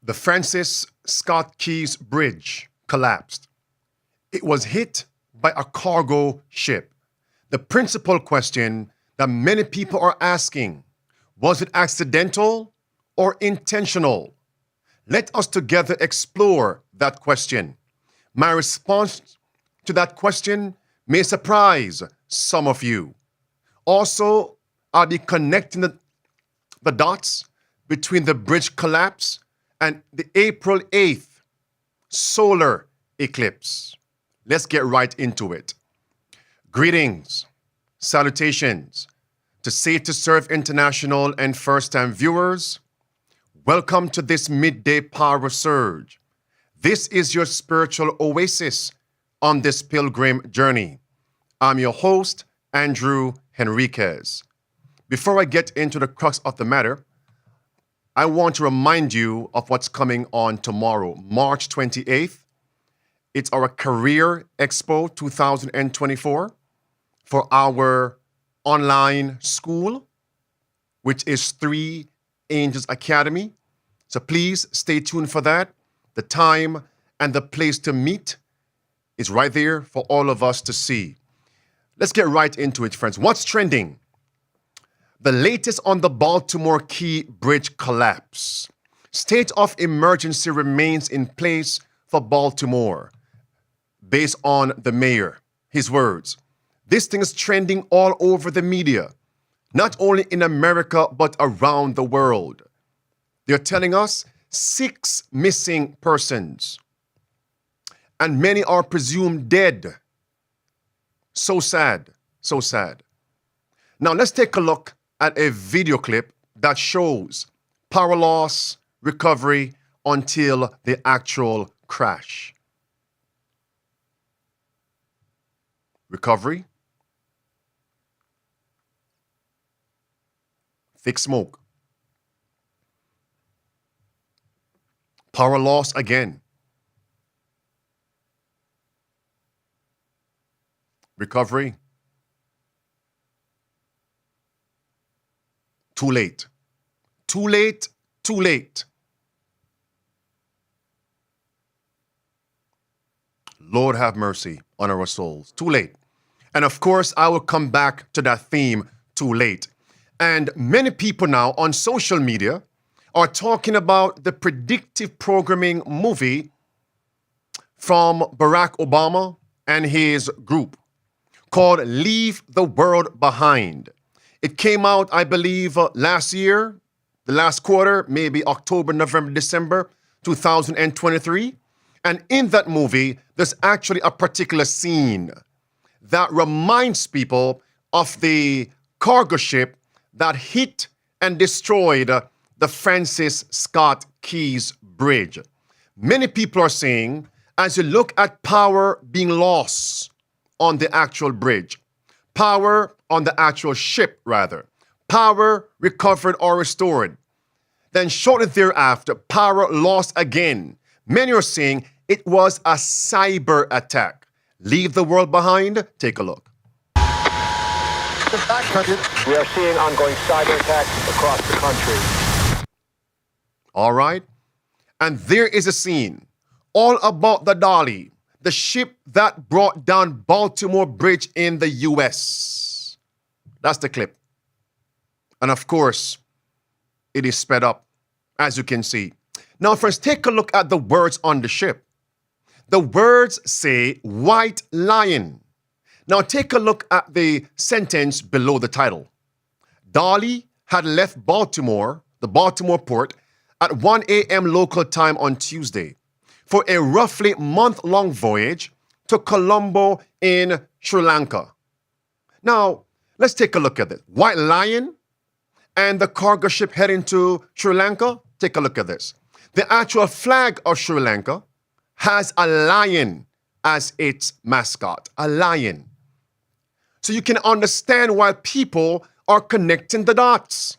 The Francis Scott Keys Bridge collapsed. It was hit by a cargo ship. The principal question that many people are asking, was it accidental or intentional? Let us together explore that question. My response to that question may surprise some of you. Also, I'll be connecting the dots between the bridge collapse and the April 8th solar eclipse. Let's get right into it. Greetings, salutations to Safe to Serve International and first-time viewers. Welcome to this midday power surge. This is your spiritual oasis on this pilgrim journey. I'm your host, Andrew Henriquez. Before I get into the crux of the matter, I want to remind you of what's coming on tomorrow, March 28th. It's our Career Expo 2024 for our online school, which is 3 Angels Academy. So please stay tuned for that. The time and the place to meet is right there for all of us to see. Let's get right into it, friends. What's trending? The latest on the Baltimore Key Bridge collapse. State of emergency remains in place for Baltimore, based on the mayor. His words. This thing is trending all over the media, not only in America, but around the world. They're telling us 6 missing persons, and many are presumed dead. So sad, so sad. Now let's take a look at a video clip that shows power loss, recovery until the actual crash. Recovery. Thick smoke. Power loss again. Recovery. Too late. Too late. Too late. Lord have mercy on our souls. Too late. And of course, I will come back to that theme, too late. And many people now on social media are talking about the predictive programming movie from Barack Obama and his group called Leave the World Behind. It came out, I believe, last year, the last quarter, maybe October, November, December 2023. And in that movie, there's actually a particular scene that reminds people of the cargo ship that hit and destroyed the Francis Scott Keys Bridge. Many people are saying, as you look at power being lost on the actual bridge, power on the actual ship, rather, power recovered or restored, then shortly thereafter, power lost again. Many are saying it was a cyber attack. Leave the world behind. Take a look. We are seeing ongoing cyber attacks across the country. All right. And there is a scene all about the Dolly, the ship that brought down Baltimore Bridge in the U.S. That's the clip. And of course, it is sped up, as you can see. Now, friends, take a look at the words on the ship. The words say White Lion. Now, take a look at the sentence below the title. Dolly had left Baltimore, the Baltimore port, at 1 a.m. local time on Tuesday for a roughly month-long voyage to Colombo in Sri Lanka. Now, let's take a look at this. White Lion and the cargo ship heading to Sri Lanka. Take a look at this. The actual flag of Sri Lanka has a lion as its mascot, a lion. So you can understand why people are connecting the dots.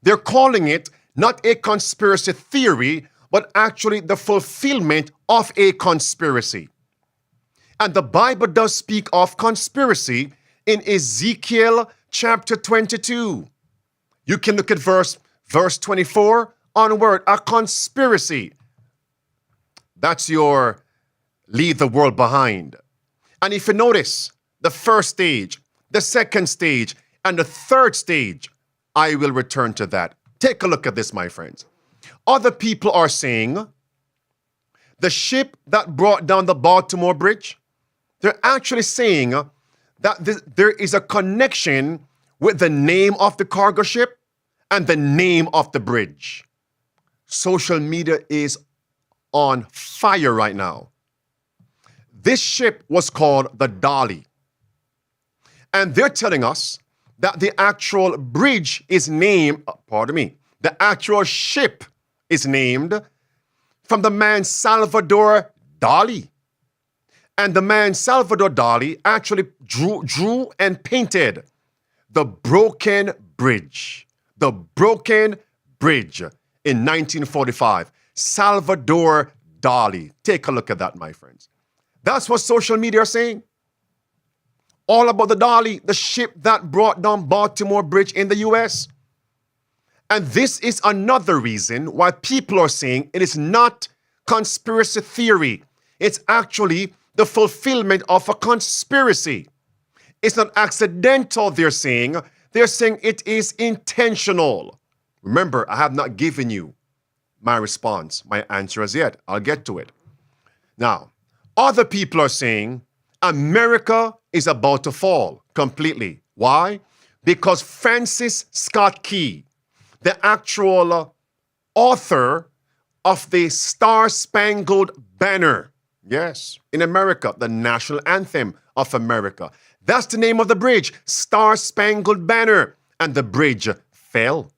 They're calling it not a conspiracy theory, but actually the fulfillment of a conspiracy. And the Bible does speak of conspiracy in Ezekiel chapter 22. You can look at verse Verse 24 onward, a conspiracy. That's your leave the world behind. And if you notice, the first stage, the second stage, and the third stage, I will return to that. Take a look at this, my friends. Other people are saying the ship that brought down the Baltimore Bridge, they're actually saying that there is a connection with the name of the cargo ship and the name of the bridge. Social media is on fire right now. This ship was called the Dolly. And they're telling us that the actual bridge is named, the actual ship is named from the man Salvador Dali. And the man Salvador Dali actually drew and painted the broken bridge. The broken bridge in 1945. Salvador Dali. Take a look at that, my friends. That's what social media are saying. All about the Dolly, the ship that brought down Baltimore Bridge in the US. And this is another reason why people are saying it is not conspiracy theory. It's actually the fulfillment of a conspiracy. It's not accidental, they're saying. They're saying it is intentional. Remember, I have not given you my response, my answer as yet. I'll get to it. Now, other people are saying America is about to fall completely. Why? Because Francis Scott Key, the actual author of the Star-Spangled Banner, yes, in America, the national anthem of America. That's the name of the bridge, Star-Spangled Banner, and the bridge fell.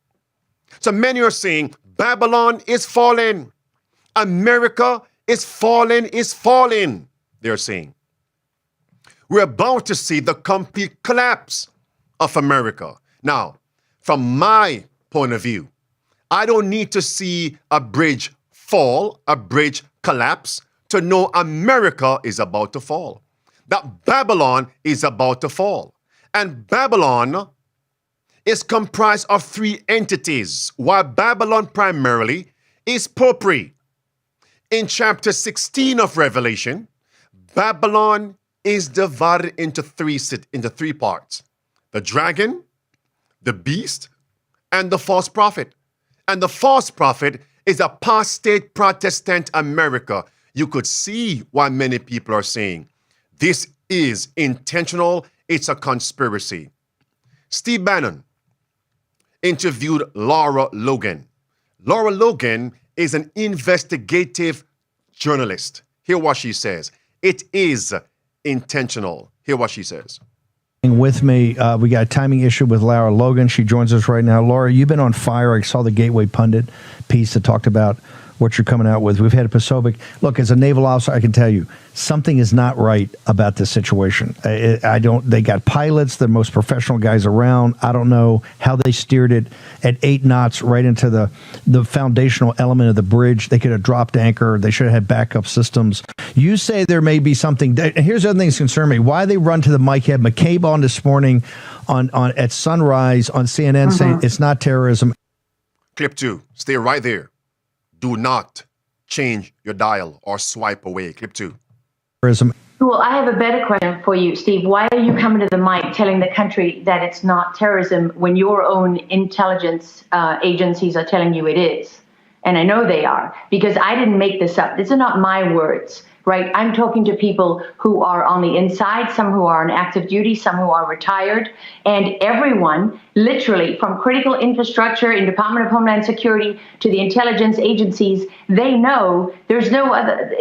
So many are saying Babylon is falling. America is falling, they're saying. We're about to see the complete collapse of America. Now, from my point of view, I don't need to see a bridge fall, a bridge collapse, to know America is about to fall. That Babylon is about to fall. And Babylon is comprised of three entities, while Babylon primarily is popery. In chapter 16 of Revelation, Babylon is divided into three parts. The dragon, the beast, and the false prophet. And the false prophet is apostate Protestant America. You could see why many people are saying this is intentional, it's a conspiracy. Steve Bannon interviewed Laura Logan. Laura Logan is an investigative journalist. Hear what she says. It is intentional. Hear what she says. With me, we got a timing issue with Laura Logan. She joins us right now. Laura, you've been on fire. I saw the Gateway Pundit piece that talked about what you're coming out with. We've had a Pacific. Look, as a naval officer, I can tell you something is not right about this situation. They got pilots, the most professional guys around. I don't know how they steered it at 8 knots right into the foundational element of the bridge. They could have dropped anchor. They should have had backup systems. You say there may be something. Here's the other thing that concerns me. Why they run to the mic? You had McCabe on this morning on at sunrise on CNN saying it's not terrorism. Clip 2. Stay right there. Do not change your dial or swipe away. Clip 2. Well, I have a better question for you, Steve. Why are you coming to the mic telling the country that it's not terrorism when your own intelligence agencies are telling you it is? And I know they are, because I didn't make this up. These are not my words, right? I'm talking to people who are on the inside, some who are on active duty, some who are retired, and everyone, literally from critical infrastructure in Department of Homeland Security to the intelligence agencies, they know there's no other,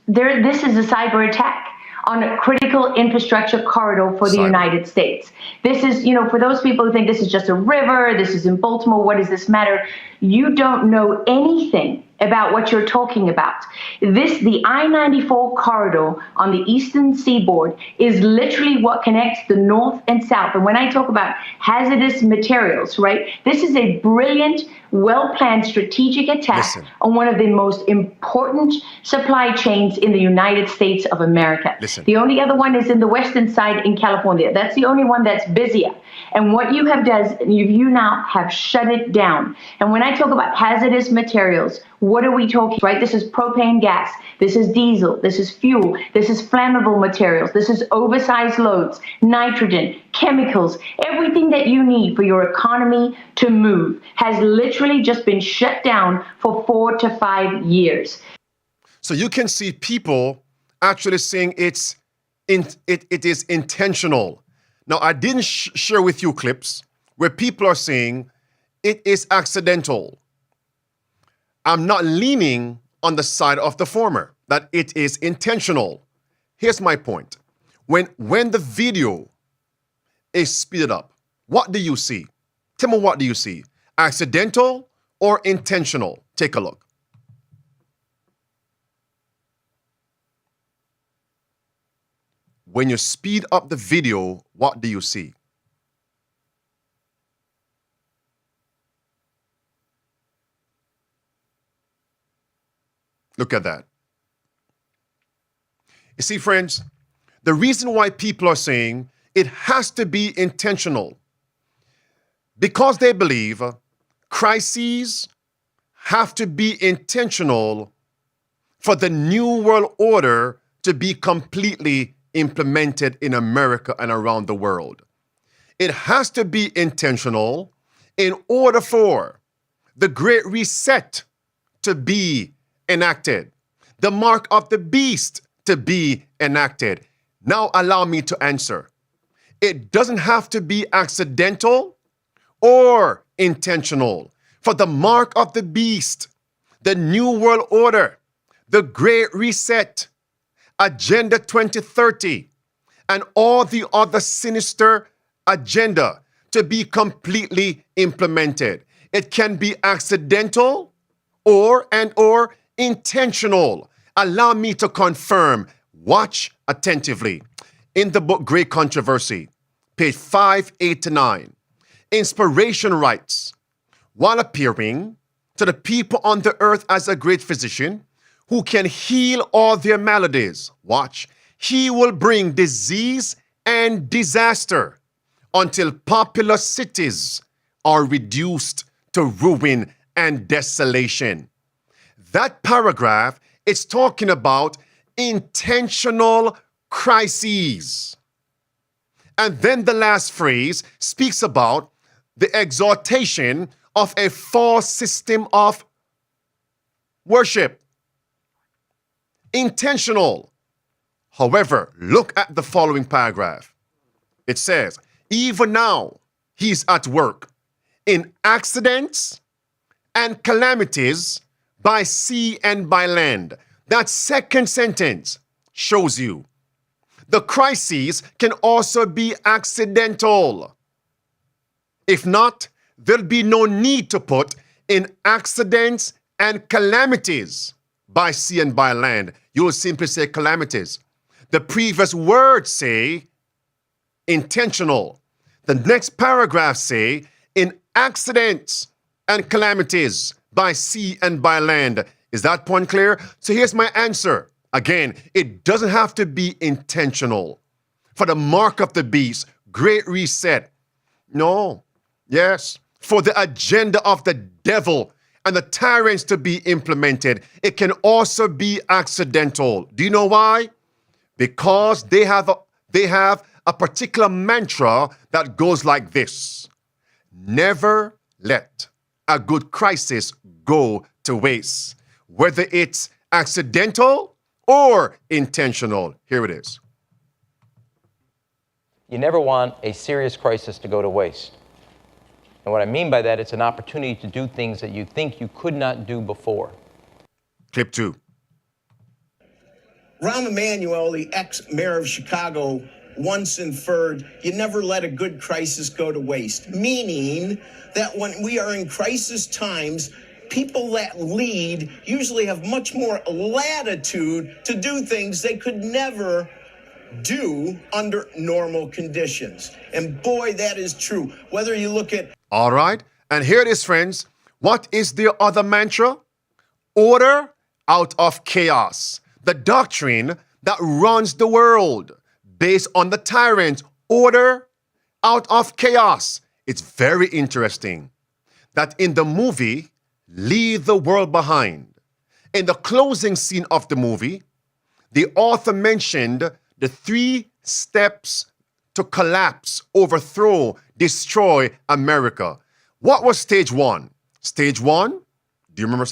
this is a cyber attack on a critical infrastructure corridor for the United States. This is, for those people who think this is just a river, this is in Baltimore, what does this matter? You don't know anything about what you're talking about. The I-94 corridor on the eastern seaboard is literally what connects the north and south. And when I talk about hazardous materials, right, this is a brilliant, well-planned strategic attack on one of the most important supply chains in the United States of America. The only other one is in the western side in California. That's the only one that's busier. And what you have done, you now have shut it down. And when I talk about hazardous materials, what are we talking, right? This is propane gas. This is diesel. This is fuel. This is flammable materials. This is oversized loads, nitrogen, chemicals. Everything that you need for your economy to move has literally just been shut down for 4 to 5 years. So you can see people actually saying it is intentional. Now, I didn't share with you clips where people are saying it is accidental. I'm not leaning on the side of the former, that it is intentional. Here's my point. When the video is speeded up, what do you see? Tell me, what do you see? Accidental or intentional? Take a look. When you speed up the video, what do you see? Look at that. You see, friends, the reason why people are saying it has to be intentional, because they believe crises have to be intentional for the New World Order to be completely implemented in America and around the world. It has to be intentional in order for the Great Reset to be enacted, the mark of the beast to be enacted. Now allow me to answer. It doesn't have to be accidental or intentional for the mark of the beast, the New World Order, the Great Reset, Agenda 2030, and all the other sinister agenda to be completely implemented. It can be accidental or intentional. Allow me to confirm. Watch attentively. In the book Great Controversy, page 589, Inspiration writes, while appearing to the people on the earth as a great physician who can heal all their maladies, watch, he will bring disease and disaster until populous cities are reduced to ruin and desolation. That paragraph is talking about intentional crises. And then the last phrase speaks about the exaltation of a false system of worship. Intentional. However, look at the following paragraph. It says, even now he's at work in accidents and calamities by sea and by land. That second sentence shows you the crises can also be accidental. If not, there'll be no need to put in accidents and calamities by sea and by land. You will simply say calamities. The previous words say intentional. The next paragraph say in accidents and calamities by sea and by land. Is that point clear? So here's my answer. Again, it doesn't have to be intentional. For the mark of the beast, Great Reset. No. Yes. For the agenda of the devil and the tyrants to be implemented, it can also be accidental. Do you know why? Because they have a particular mantra that goes like this: never let a good crisis go to waste, whether it's accidental or intentional. Here it is. You never want a serious crisis to go to waste. And what I mean by that, it's an opportunity to do things that you think you could not do before. Clip 2. Rahm Emanuel, the ex-mayor of Chicago, once inferred, you never let a good crisis go to waste, meaning that when we are in crisis times, people that lead usually have much more latitude to do things they could never do under normal conditions. And boy, that is true. Whether you look at... All right. And here it is, friends. What is the other mantra? Order out of chaos. The doctrine that runs the world based on the tyrant. Order out of chaos. It's very interesting that in the movie, Leave the World Behind, in the closing scene of the movie, the author mentioned the 3 steps to collapse, overthrow, destroy America. What was stage 1? Stage 1, do you remember?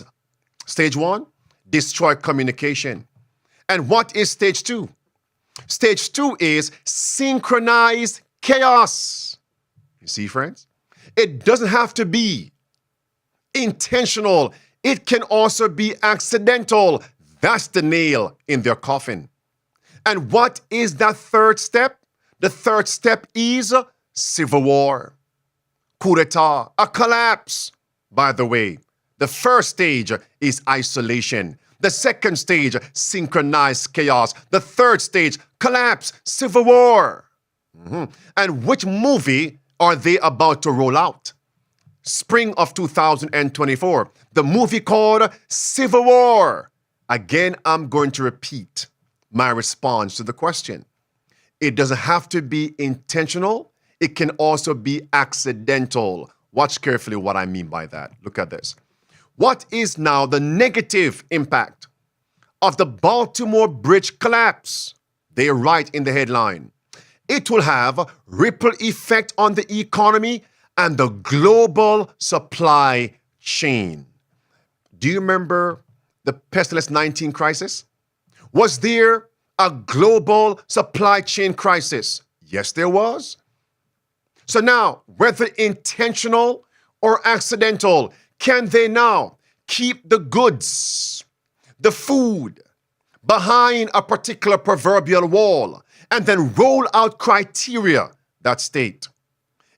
Stage 1, destroy communication. And what is stage 2? Stage 2 is synchronized chaos. You see, friends? It doesn't have to be intentional. It can also be accidental. That's the nail in their coffin. And what is that third step? The third step is civil war, coup d'etat, a collapse. By the way, the first stage is isolation. The second stage, synchronized chaos. The third stage, collapse, civil war. And which movie are they about to roll out? Spring of 2024, the movie called Civil War. Again, I'm going to repeat my response to the question. It doesn't have to be intentional. It can also be accidental. Watch carefully what I mean by that. Look at this. What is now the negative impact of the Baltimore Bridge collapse? They write in the headline. It will have a ripple effect on the economy and the global supply chain. Do you remember the pestilence 19 crisis? Was there a global supply chain crisis? Yes, there was. So now, whether intentional or accidental, can they now keep the goods, the food, behind a particular proverbial wall and then roll out criteria that state,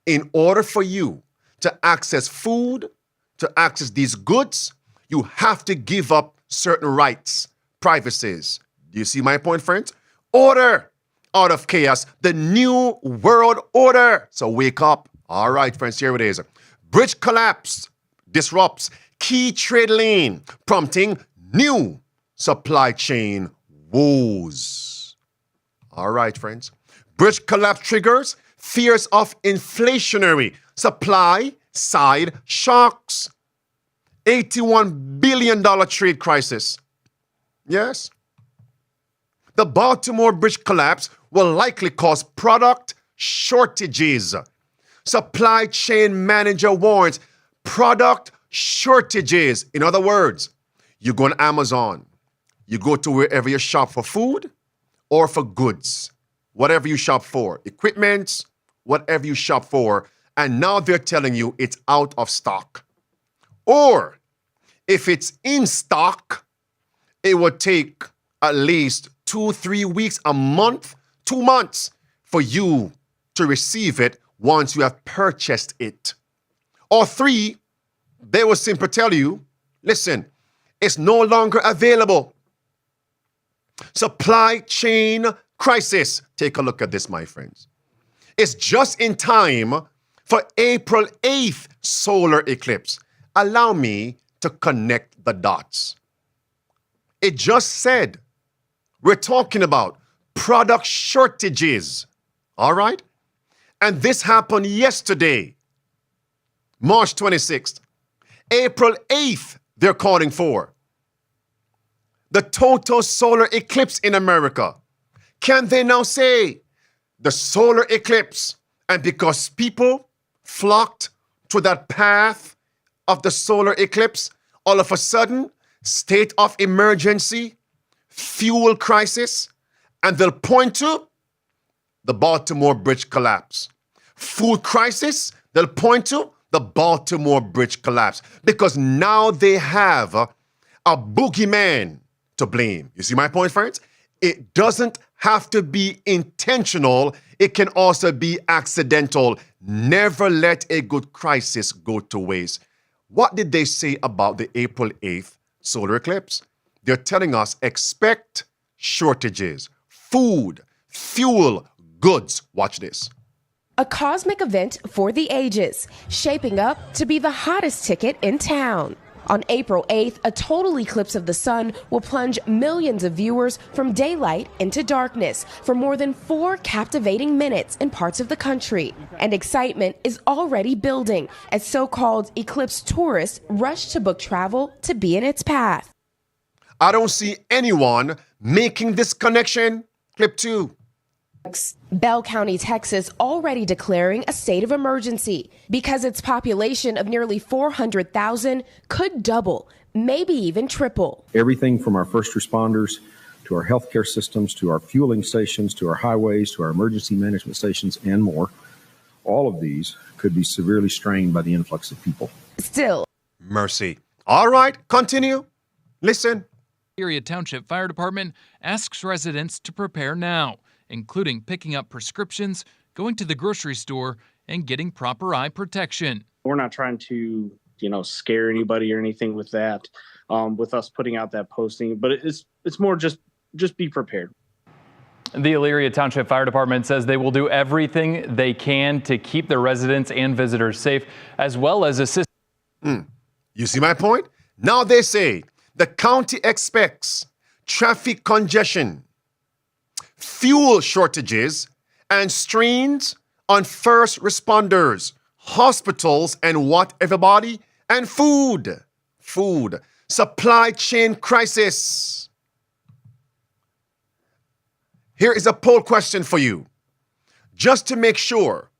in order for you to access food, to access these goods, you have to give up certain rights, privacies. Do you see my point, friends? Order out of chaos, the new world order. So wake up. All right, friends, here it is. Bridge collapse disrupts key trade lane, prompting new supply chain woes. All right, friends. Bridge collapse triggers fears of inflationary supply side shocks. $81 billion trade crisis. Yes. The Baltimore Bridge collapse will likely cause product shortages. Supply chain manager warns product shortages. In other words, you go on Amazon, you go to wherever you shop for food or for goods, whatever you shop for, equipment, whatever you shop for, and now they're telling you it's out of stock. Or if it's in stock, it would take at least 2-3 weeks, a month, 2 months for you to receive it once you have purchased it. Or 3, they will simply tell you, listen, it's no longer available. Supply chain crisis. Take a look at this, my friends. It's just in time for April 8th solar eclipse. Allow me to connect the dots. It just said we're talking about product shortages, all right? And this happened yesterday, March 26th. April 8th, they're calling for the total solar eclipse in America. Can they now say the solar eclipse, and because people flocked to that path of the solar eclipse, all of a sudden, state of emergency, fuel crisis, and they'll point to the Baltimore Bridge collapse. Food crisis, they'll point to the Baltimore Bridge collapse, because now they have a boogeyman to blame. You see my point, friends? It doesn't have to be intentional. It can also be accidental. Never let a good crisis go to waste. What did they say about the April 8th solar eclipse? They're telling us expect shortages, food, fuel, goods. Watch this. A cosmic event for the ages, shaping up to be the hottest ticket in town. On April 8th, a total eclipse of the sun will plunge millions of viewers from daylight into darkness for more than 4 captivating minutes in parts of the country. And excitement is already building as so-called eclipse tourists rush to book travel to be in its path. I don't see anyone making this connection. Clip 2. Bell County, Texas, already declaring a state of emergency because its population of nearly 400,000 could double, maybe even triple. Everything from our first responders to our healthcare systems, to our fueling stations, to our highways, to our emergency management stations, and more, all of these could be severely strained by the influx of people. Still, Mercy. All right, continue. Listen. Area Township Fire Department asks residents to prepare now, including picking up prescriptions, going to the grocery store, and getting proper eye protection. We're not trying to, scare anybody or anything with that, with us putting out that posting, but it's more just be prepared. The Elyria Township Fire Department says they will do everything they can to keep their residents and visitors safe, as well as assist. You see my point? Now they say the county expects traffic congestion, fuel shortages, and strains on first responders, hospitals, and what, everybody? And food. Supply chain crisis. Here is a poll question for you. Just to make sure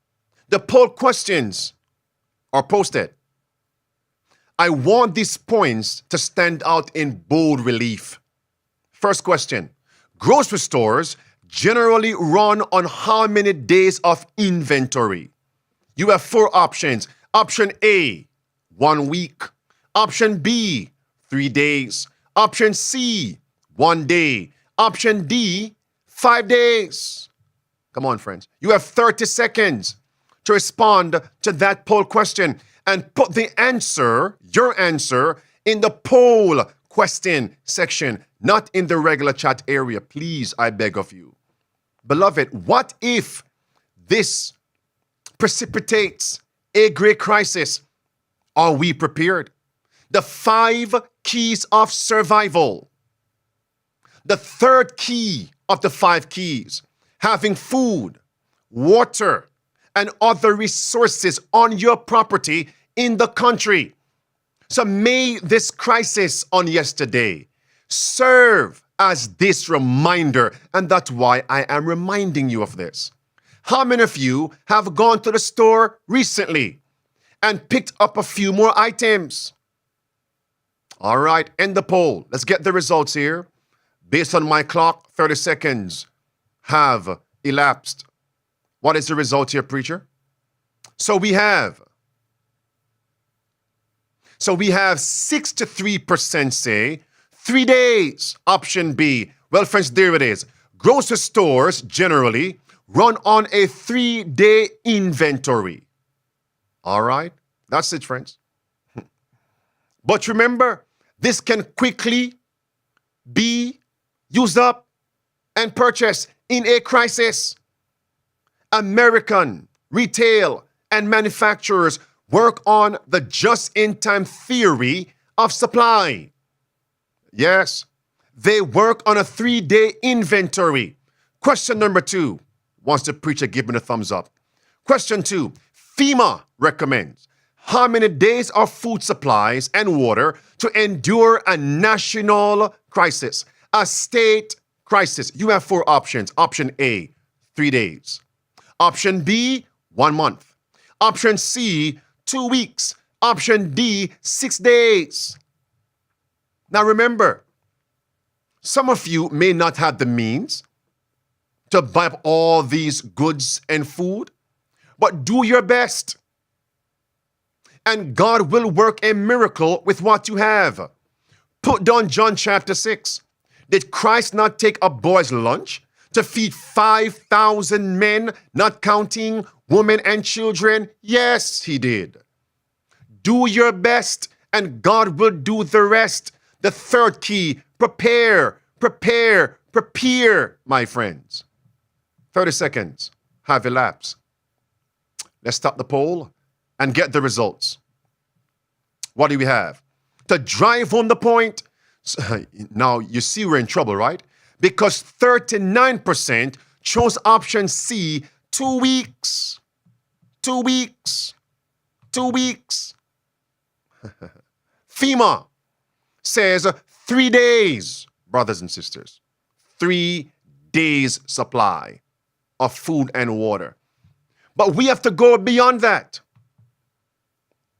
the poll questions are posted, I want these points to stand out in bold relief. First question. Grocery stores generally run on how many days of inventory? You have 4 options. Option A, 1 week. Option B, 3 days. Option C, 1 day. Option D, 5 days. Come on, friends. You have 30 seconds to respond to that poll question and put the answer, your answer, in the poll question section, not in the regular chat area. Please, I beg of you. Beloved, what if this precipitates a great crisis? Are we prepared? The 5 keys of survival. The third key of the 5 keys, having food, water, and other resources on your property in the country. So may this crisis on yesterday serve as this reminder, and that's why I am reminding you of this. How many of you have gone to the store recently and picked up a few more items? All right, end the poll. Let's get the results here. Based on my clock, 30 seconds have elapsed. What is the result here, preacher? So we have 63% say 3 days. Option B. Well, friends, there it is. Grocery stores generally run on a 3-day inventory. All right, that's it, friends. But remember, this can quickly be used up and purchased in a crisis. American retail and manufacturers work on the just-in-time theory of supply. Yes, they work on a 3-day inventory. Question number 2. Wants the preacher give me the thumbs up. Question 2. FEMA recommends how many days of food supplies and water to endure a national crisis, a state crisis. You have 4 options. Option A, 3 days. Option B, 1 month. Option C, 2 weeks. Option D, 6 days. Now remember, some of you may not have the means to buy up all these goods and food, but do your best. And God will work a miracle with what you have. Put down John chapter 6. Did Christ not take a boy's lunch to feed 5,000 men, not counting women and children? Yes, he did. Do your best, and God will do the rest. The third key, prepare, prepare, prepare, my friends. 30 seconds have elapsed. Let's stop the poll and get the results. What do we have? To drive home the point, now you see we're in trouble, right? Because 39% chose option C, 2 weeks. 2 weeks. 2 weeks. FEMA says 3 days, brothers and sisters. 3 days supply of food and water. But we have to go beyond that.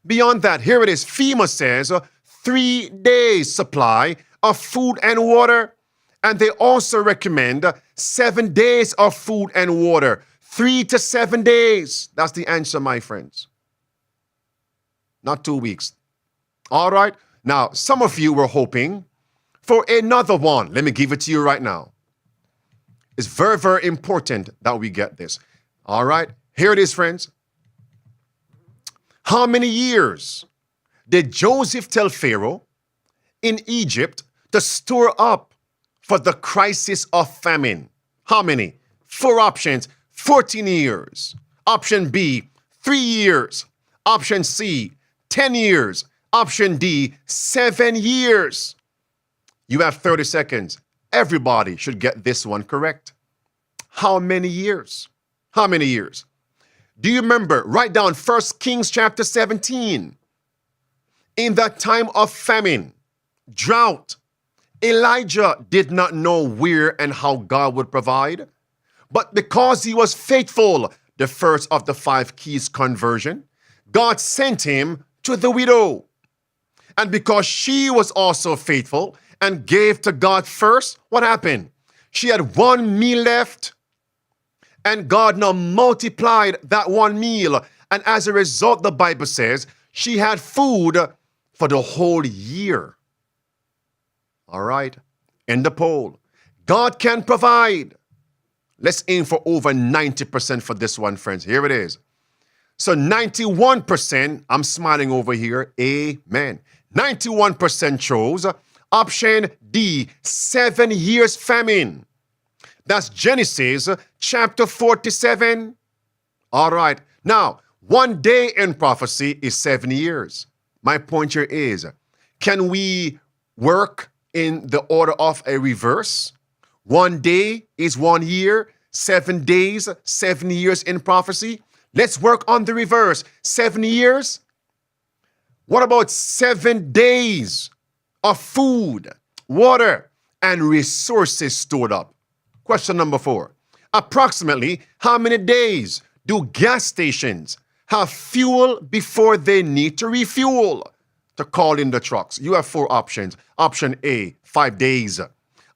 Beyond that, here it is. FEMA says 3 days supply of food and water. And they also recommend 7 days of food and water. 3 to 7 days. That's the answer, my friends. Not 2 weeks. All right. Now, some of you were hoping for another one. Let me give it to you right now. It's very, very important that we get this. All right. Here it is, friends. How many years did Joseph tell Pharaoh in Egypt to store up for the crisis of famine? How many? 4 options. 14 years. Option B, 3 years. Option C, 10 years. Option D, 7 years. You have 30 seconds. Everybody should get this one correct. How many years? How many years? Do you remember? Write down 1 Kings chapter 17. In that time of famine, drought, Elijah did not know where and how God would provide, but because he was faithful, the first of the 5 keys conversion, God sent him to the widow. And because she was also faithful and gave to God first, what happened? She had 1 meal left, and God now multiplied that 1 meal. And as a result, the Bible says she had food for the whole year. All right. In the poll, God can provide. Let's aim for over 90% for this one, friends. Here it is. So 91%, I'm smiling over here. Amen. 91% chose option D, 7 years famine. That's Genesis chapter 47. All right. Now, 1 day in prophecy is 7 years. My point here is, can we work in the order of a reverse? 1 day is 1 year, 7 days, 7 years in prophecy. Let's work on the reverse. 7 years. What about 7 days of food, water, and resources stored up? Question number 4. Approximately how many days do gas stations have fuel before they need to refuel to call in the trucks? You have 4 options. Option A, 5 days.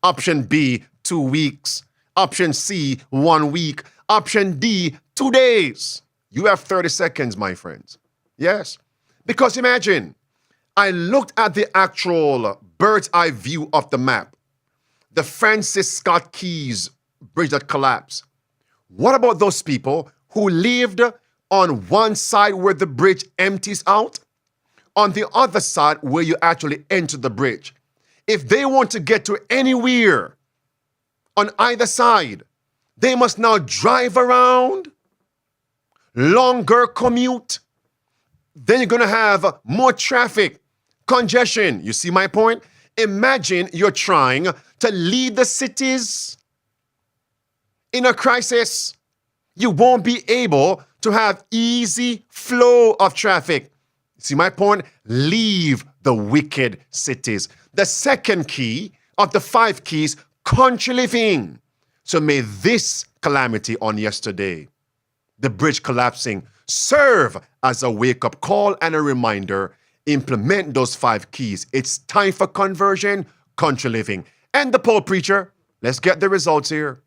Option B, 2 weeks. Option C, 1 week. Option D, 2 days. You have 30 seconds, my friends. Yes. Because imagine, I looked at the actual bird's eye view of the map. The Francis Scott Keys bridge that collapsed. What about those people who lived on one side where the bridge empties out, on the other side where you actually enter the bridge? If they want to get to anywhere on either side, they must now drive around, longer commute. Then you're going to have more traffic, congestion. You see my point? Imagine you're trying to lead the cities in a crisis. You won't be able to have easy flow of traffic. See my point? Leave the wicked cities. The second key of the 5 keys, country living. So may this calamity on yesterday, the bridge collapsing, serve as a wake-up call and a reminder. Implement those 5 keys. It's time for conversion, country living. And the poll, preacher. Let's get the results here.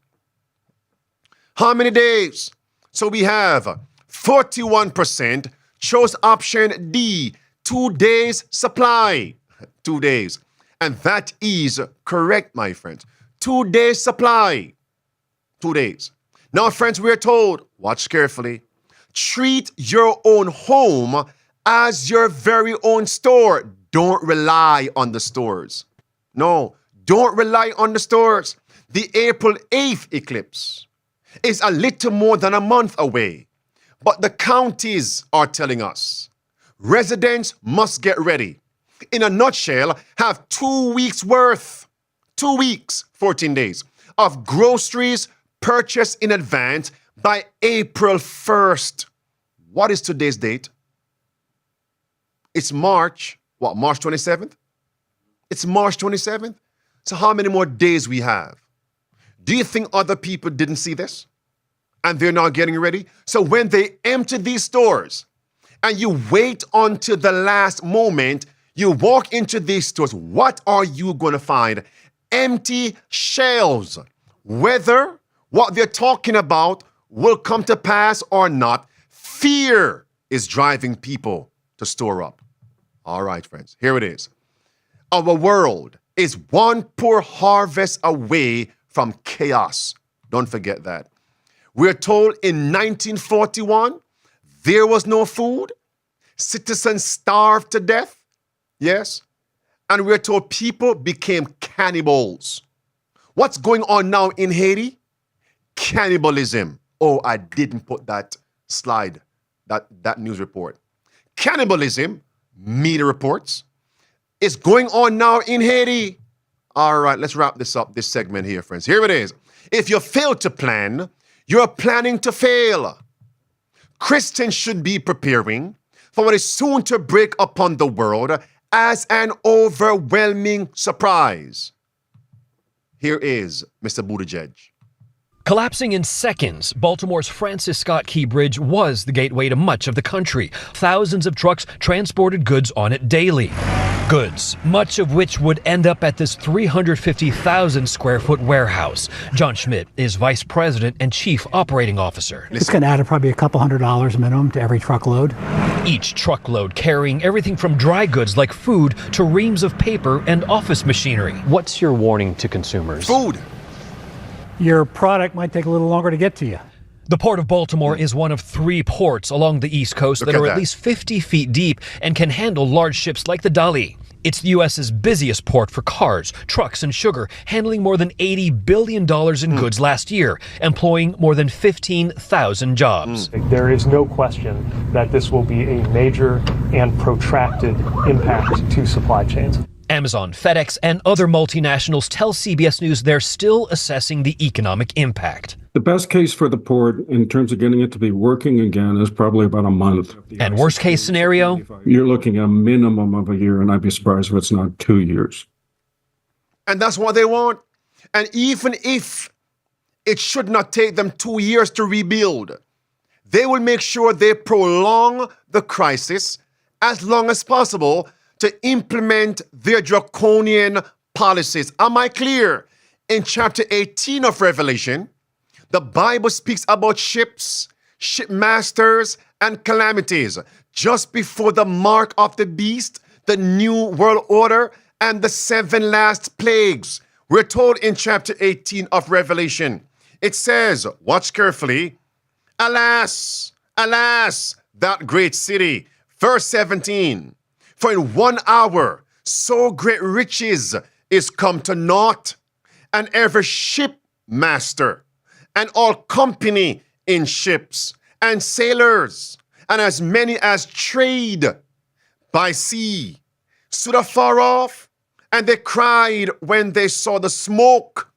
How many days? So we have 41% chose option D, 2 days supply. 2 days. And that is correct, my friends. 2 days supply. 2 days. Now, friends, we're told, watch carefully, treat your own home as your very own store. Don't rely on the stores. No, don't rely on the stores. The April 8th eclipse is a little more than a month away, but the counties are telling us residents must get ready. In a nutshell, have 2 weeks worth, 2 weeks, 14 days of groceries purchased in advance by April 1st. What is today's date? It's March, March 27th? It's March 27th. So how many more days we have? Do you think other people didn't see this? And they're not getting ready? So when they empty these stores and you wait until the last moment, you walk into these stores, what are you going to find? Empty shelves. Whether what they're talking about will come to pass or not, fear is driving people to store up. All right, friends, here it is. Our world is one poor harvest away from chaos. Don't forget that. We're told in 1941, there was no food. Citizens starved to death. Yes. And we're told people became cannibals. What's going on now in Haiti? Cannibalism. Oh, I didn't put that slide, that news report. Cannibalism, media reports, is going on now in Haiti. All right, let's wrap this up, this segment here, friends. Here it is. If you fail to plan, you're planning to fail. Christians should be preparing for what is soon to break upon the world as an overwhelming surprise. Here is Mr. Buttigieg. Collapsing in seconds, Baltimore's Francis Scott Key Bridge was the gateway to much of the country. Thousands of trucks transported goods on it daily. Goods, much of which would end up at this 350,000 square foot warehouse. John Schmidt is vice president and chief operating officer. It's going to add probably a couple $100 minimum to every truckload. Each truckload carrying everything from dry goods like food to reams of paper and office machinery. What's your warning to consumers? Food. Your product might take a little longer to get to you. The Port of Baltimore is one of 3 ports along the East Coast that are at least 50 feet deep and can handle large ships like the Dali. It's the U.S.'s busiest port for cars, trucks, and sugar, handling more than $80 billion in goods last year, employing more than 15,000 jobs. There is no question that this will be a major and protracted impact to supply chains. Amazon, FedEx, and other multinationals tell CBS News they're still assessing the economic impact. The best case for the port in terms of getting it to be working again is probably about a month. And worst case scenario? You're looking at a minimum of a year, and I'd be surprised if it's not 2 years. And that's what they want. And even if it should not take them 2 years to rebuild, they will make sure they prolong the crisis as long as possible to implement their draconian policies. Am I clear? In chapter 18 of Revelation, the Bible speaks about ships, shipmasters, and calamities. Just before the mark of the beast, the new world order, and the 7 last plagues. We're told in chapter 18 of Revelation, it says, watch carefully, alas, alas, that great city. Verse 17, for in 1 hour, so great riches is come to naught, and every shipmaster, and all company in ships, and sailors, and as many as trade by sea, stood afar off, and they cried when they saw the smoke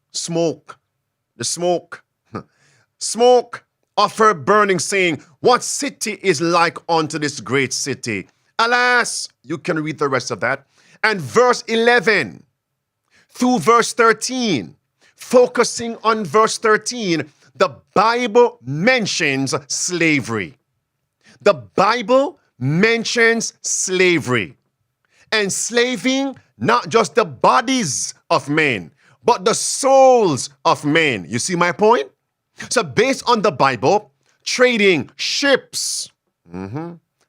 of her burning, saying, what city is like unto this great city? Alas, you can read the rest of that. And verse 11 through verse 13, focusing on verse 13, the Bible mentions slavery. The Bible mentions slavery. Enslaving not just the bodies of men, but the souls of men. You see my point? So based on the Bible, trading ships,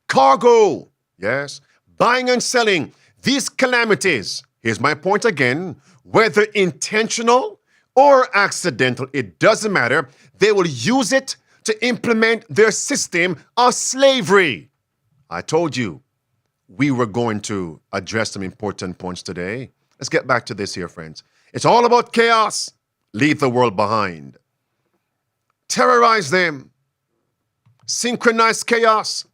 cargo, yes, buying and selling, these calamities, here's my point again, whether intentional or accidental, it doesn't matter. They will use it to implement their system of slavery. I told you, we were going to address some important points today. Let's get back to this here, friends. It's all about chaos. Leave the world behind. Terrorize them. Synchronize chaos.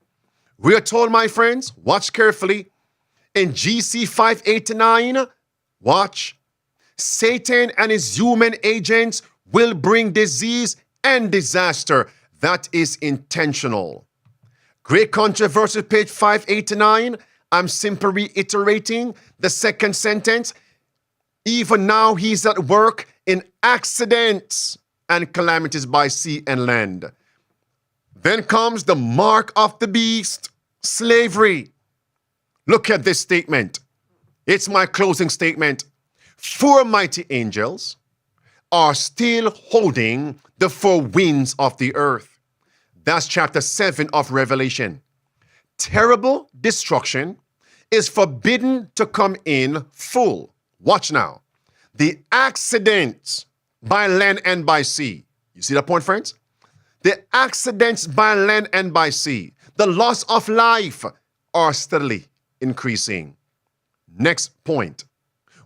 We are told, my friends, watch carefully. In GC 589, watch. Satan and his human agents will bring disease and disaster. That is intentional. Great Controversy, page 589. I'm simply reiterating the second sentence. Even now he's at work in accidents and calamities by sea and land. Then comes the mark of the beast, slavery. Look at this statement. It's my closing statement. 4 mighty angels are still holding the 4 winds of the earth. That's chapter 7 of Revelation. Terrible destruction is forbidden to come in full. Watch now. The accidents by land and by sea. You see that point, friends? The accidents by land and by sea, the loss of life, are steadily increasing. Next point.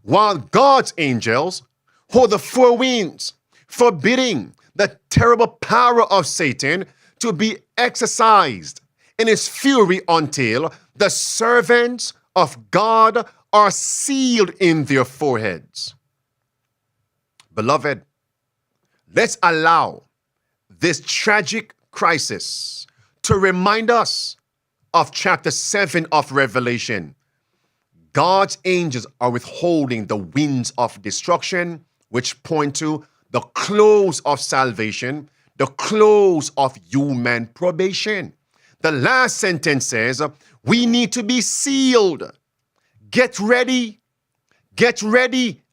While God's angels hold the 4 winds, forbidding the terrible power of Satan to be exercised in his fury until the servants of God are sealed in their foreheads. Beloved, let's allow this tragic crisis to remind us of chapter 7 of Revelation. God's angels are withholding the winds of destruction, which point to the close of salvation, the close of human probation. The last sentence says, we need to be sealed. Get ready,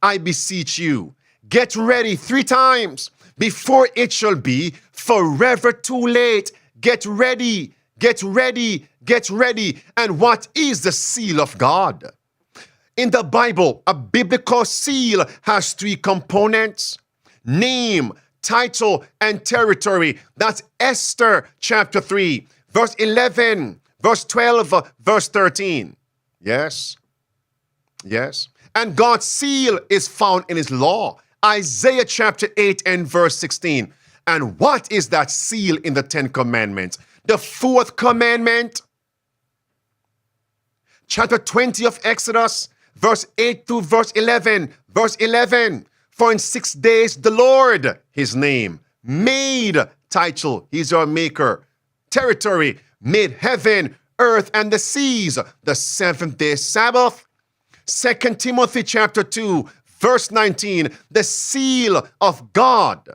I beseech you. Get ready 3 times before it shall be forever too late. Get ready, get ready, get ready. And what is the seal of God? In the Bible, a biblical seal has 3 components: name, title, and territory. That's Esther chapter 3, verse 11, verse 12, verse 13. Yes. And God's seal is found in his law. Isaiah chapter 8 and verse 16. And what is that seal in the 10 commandments? The 4th commandment. Chapter 20 of Exodus, verse 8 to verse 11. Verse 11. For in 6 days the Lord, his name, made, title, he's our maker, territory, made heaven, earth, and the seas, the 7th day Sabbath. 2 Timothy chapter 2, verse 19, the seal of God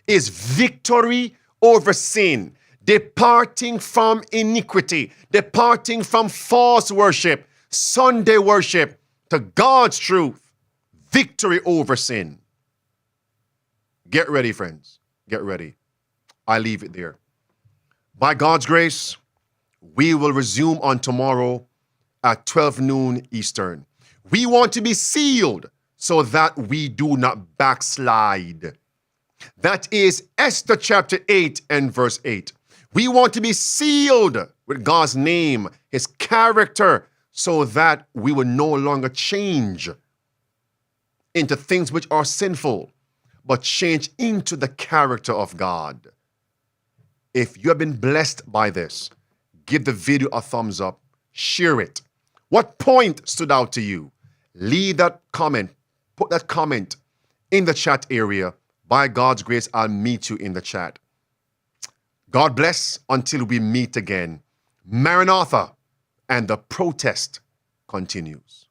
is victory over sin, departing from iniquity, departing from false worship, Sunday worship, to God's truth, victory over sin. Get ready, friends. Get ready. I leave it there. By God's grace, we will resume on tomorrow at 12 noon Eastern. We want to be sealed so that we do not backslide. That is Esther chapter 8 and verse 8. We want to be sealed with God's name, his character, so that we will no longer change into things which are sinful, but change into the character of God. If you have been blessed by this, give the video a thumbs up, share it. What point stood out to you? Leave that comment, put that comment in the chat area. By God's grace, I'll meet you in the chat. God bless until we meet again. Maranatha, and the protest continues.